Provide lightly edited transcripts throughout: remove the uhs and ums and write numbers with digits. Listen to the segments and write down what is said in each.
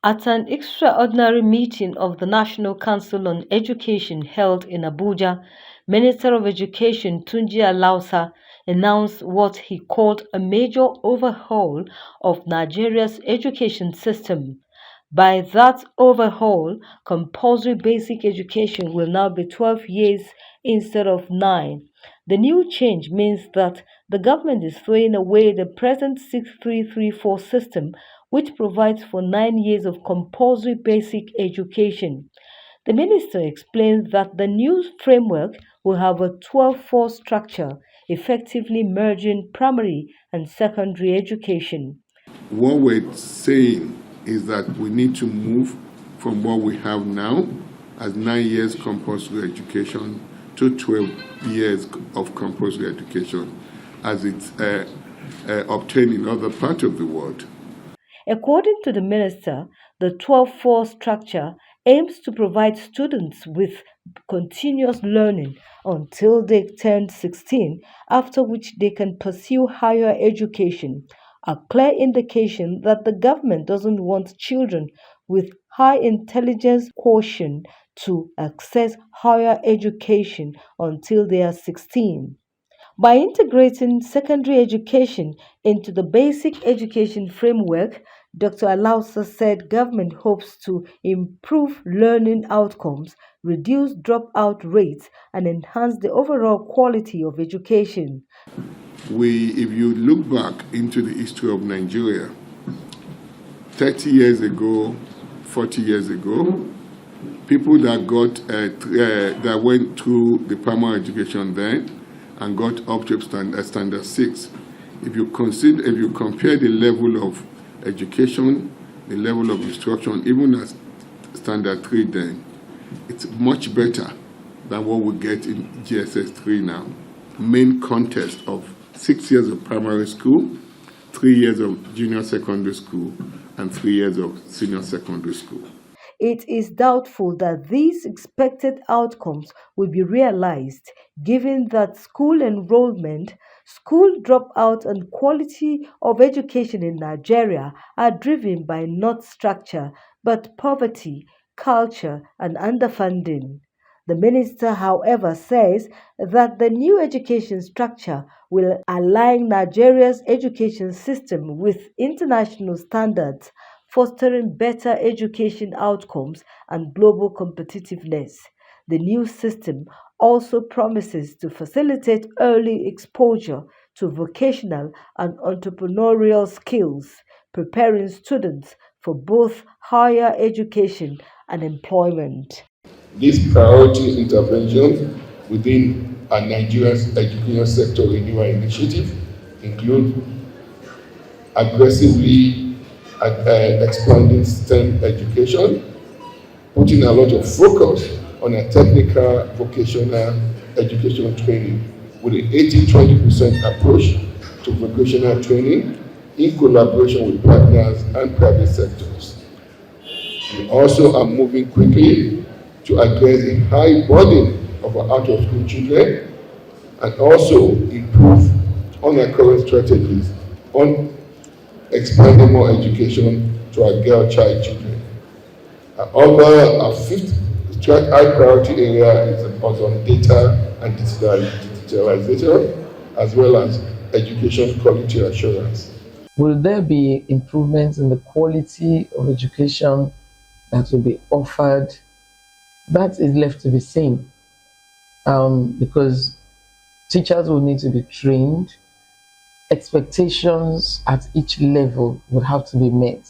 At an extraordinary meeting of the National Council on Education held in Abuja, Minister of Education Tunji Alausa announced what he called a major overhaul of Nigeria's education system. By that overhaul, compulsory basic education will now be 12 years instead of 9. The new change means that the government is throwing away the present 6334 system, which provides for 9 years of compulsory basic education. The minister explained that the new framework will have a 12-4 structure, effectively merging primary and secondary education. What we're saying is that we need to move from what we have now as 9 years compulsory education to 12 years of compulsory education as it's obtained in other parts of the world. According to the minister, the 12-4 structure aims to provide students with continuous learning until they turn 16, after which they can pursue higher education, a clear indication that the government doesn't want children with high intelligence quotient to access higher education until they are 16. By integrating secondary education into the basic education framework, Dr. Alausa said government hopes to improve learning outcomes, reduce dropout rates, and enhance the overall quality of education. If you look back into the history of Nigeria, 30 years ago, 40 years ago, people that went through the primary education then and got up to standard 6. If you compare the level of education, the level of instruction, even at standard 3 then, it's much better than what we get in GSS 3 now. Main contest of 6 years of primary school, 3 years of junior secondary school, and 3 years of senior secondary school. It is doubtful that these expected outcomes will be realized, given that school enrollment, school dropout, and quality of education in Nigeria are driven by not structure but poverty, culture, and underfunding. The minister, however, says that the new education structure will align Nigeria's education system with international standards, fostering better education outcomes and global competitiveness. The new system also promises to facilitate early exposure to vocational and entrepreneurial skills, preparing students for both higher education and employment. These priority interventions within Nigeria's education sector renewal initiative include aggressively expanding STEM education, putting a lot of focus on a technical vocational education training with an 80-20% approach to vocational training in collaboration with partners and private sectors. We also are moving quickly to address the high burden of our out-of-school children and also improve on our current strategies on expanding more education to our girl child children. Our fifth high priority area is on data and digitalization, as well as education quality assurance. Will there be improvements in the quality of education that will be offered? That is left to be seen, because teachers will need to be trained. Expectations at each level would have to be met.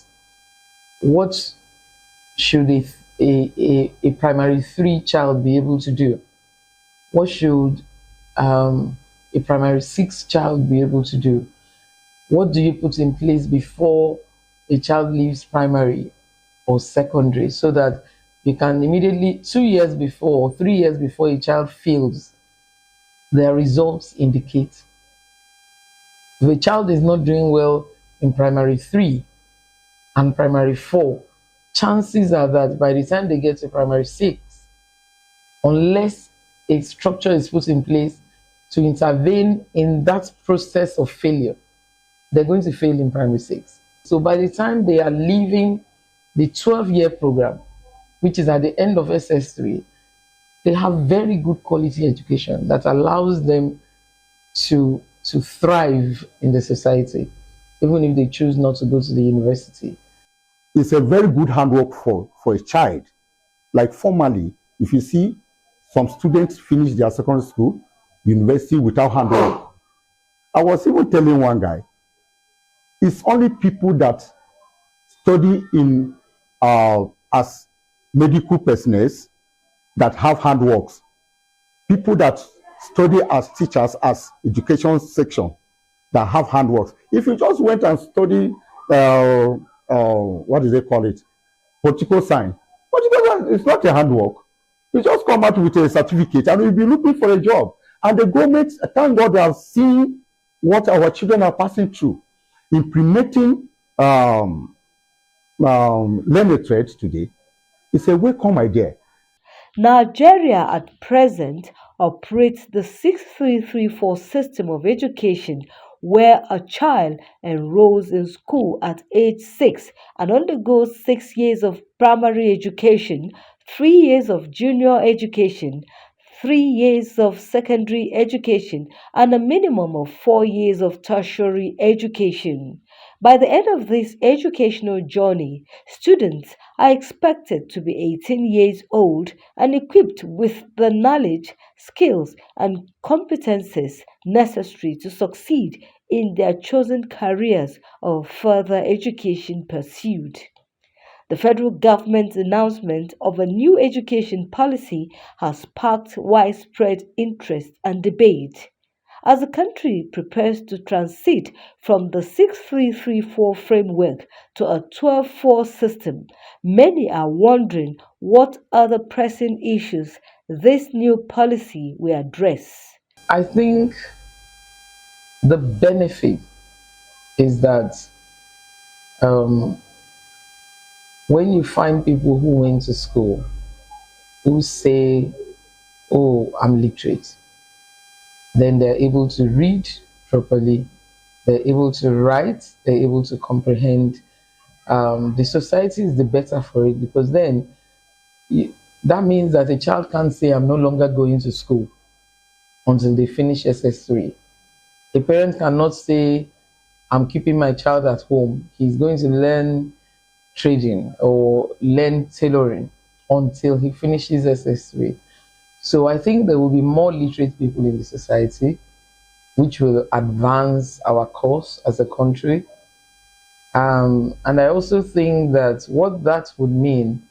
What should a primary 3 child be able to do? What should a primary 6 child be able to do? What do you put in place before a child leaves primary or secondary, so that you can immediately, 2 years before or 3 years before a child fails, their results indicate. If a child is not doing well in primary 3 and primary 4, chances are that by the time they get to primary 6, unless a structure is put in place to intervene in that process of failure, they're going to fail in primary 6. So by the time they are leaving the 12-year program, which is at the end of SS3, they have very good quality education that allows them to thrive in the society, even if they choose not to go to the university. It's a very good handwork for a child. Like formally, if you see some students finish their secondary school, university without handwork. I was even telling one guy, it's only people that study in as medical personnel that have handworks. People that study as teachers, as education section, that have handworks. If you just went and study, what do they call it, political science, political science is not a handwork. You just come out with a certificate and you'll be looking for a job. And the government, thank God, they have seen what our children are passing through. Implementing learning trade today is a welcome idea. Nigeria at present operates the 6334 system of education where a child enrolls in school at age 6 and undergoes 6 years of primary education, 3 years of junior education, 3 years of secondary education, and a minimum of 4 years of tertiary education. By the end of this educational journey, students are expected to be 18 years old and equipped with the knowledge, skills, and competences necessary to succeed in their chosen careers or further education pursued. The federal government's announcement of a new education policy has sparked widespread interest and debate. As the country prepares to transit from the 6334 framework to a 12-4 system, many are wondering what other pressing issues this new policy will address. I think the benefit is that um, when you find people who went to school who say, "Oh, I'm literate," then they're able to read properly, they're able to write, they're able to comprehend. The society is the better for it because then that means that a child can't say, "I'm no longer going to school" until they finish SS3. A parent cannot say, "I'm keeping my child at home. He's going to learn trading or learn tailoring until he finishes SS3." So I think there will be more literate people in the society, which will advance our cause as a country. And I also think that what that would mean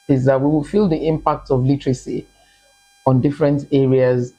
is that we will feel the impact of literacy on different areas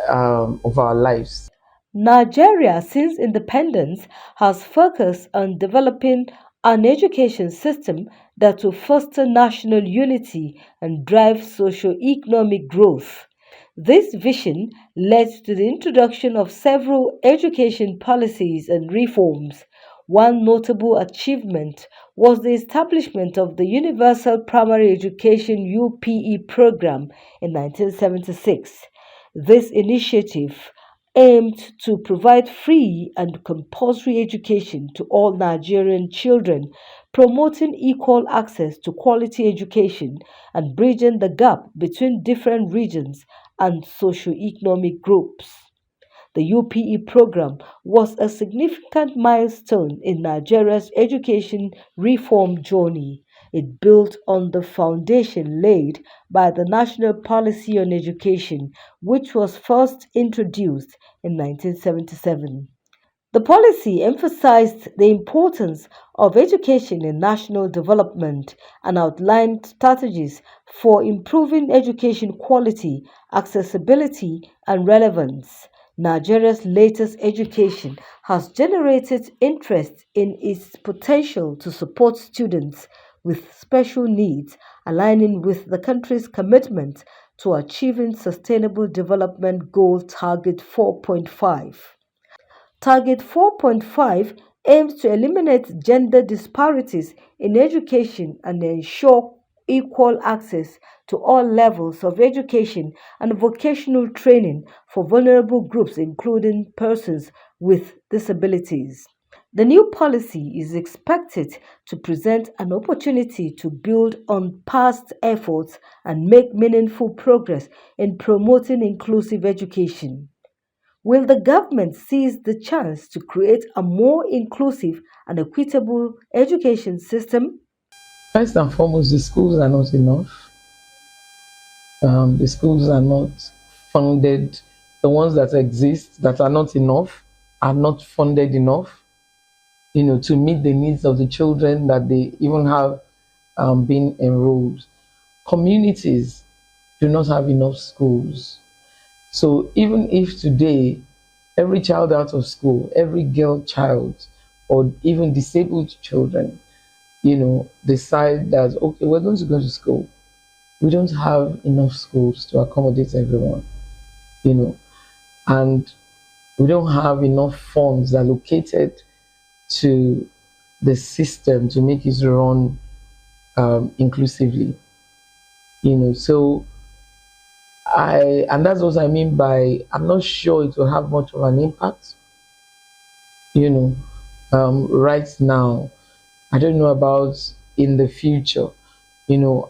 of our lives. Nigeria, since independence, has focused on developing an education system that will foster national unity and drive socio-economic growth. This vision led to the introduction of several education policies and reforms. One notable achievement was the establishment of the Universal Primary Education UPE program in 1976. This initiative aimed to provide free and compulsory education to all Nigerian children, promoting equal access to quality education and bridging the gap between different regions and socio-economic groups. The UPE program was a significant milestone in Nigeria's education reform journey. It built on the foundation laid by the National Policy on Education, which was first introduced in 1977. The policy emphasized the importance of education in national development and outlined strategies for improving education quality, accessibility, and relevance. Nigeria's latest education has generated interest in its potential to support students with special needs, aligning with the country's commitment to achieving Sustainable Development Goal Target 4.5. Target 4.5 aims to eliminate gender disparities in education and ensure equal access to all levels of education and vocational training for vulnerable groups, including persons with disabilities. The new policy is expected to present an opportunity to build on past efforts and make meaningful progress in promoting inclusive education. Will the government seize the chance to create a more inclusive and equitable education system? First and foremost, the schools are not enough. The schools are not funded. The ones that exist that are not enough are not funded enough, to meet the needs of the children that they even have been enrolled. Communities do not have enough schools. So even if today every child out of school, every girl child, or even disabled children, decide that, okay, we're going to go to school, we don't have enough schools to accommodate everyone, you know, and we don't have enough funds allocated to the system to make it run inclusively, So and that's what I mean by I'm not sure it will have much of an impact, you know, right now. I don't know about in the future,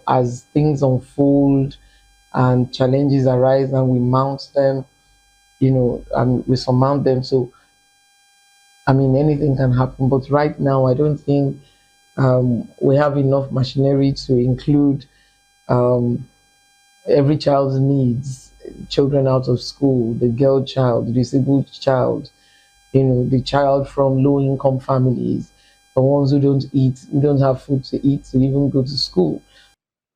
as things unfold and challenges arise and we mount them, and we surmount them. So, I mean, anything can happen. But right now, I don't think we have enough machinery to include um, every child's needs, children out of school, the girl child, the disabled child, the child from low income families, the ones who don't eat, who don't have food to eat to even go to school.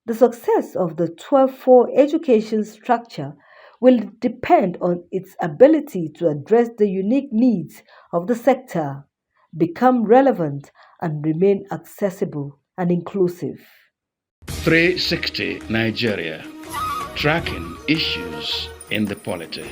The success of the 12-4 education structure will depend on its ability to address the unique needs of the sector, become relevant, and remain accessible and inclusive. 360 Nigeria, tracking issues in the polity.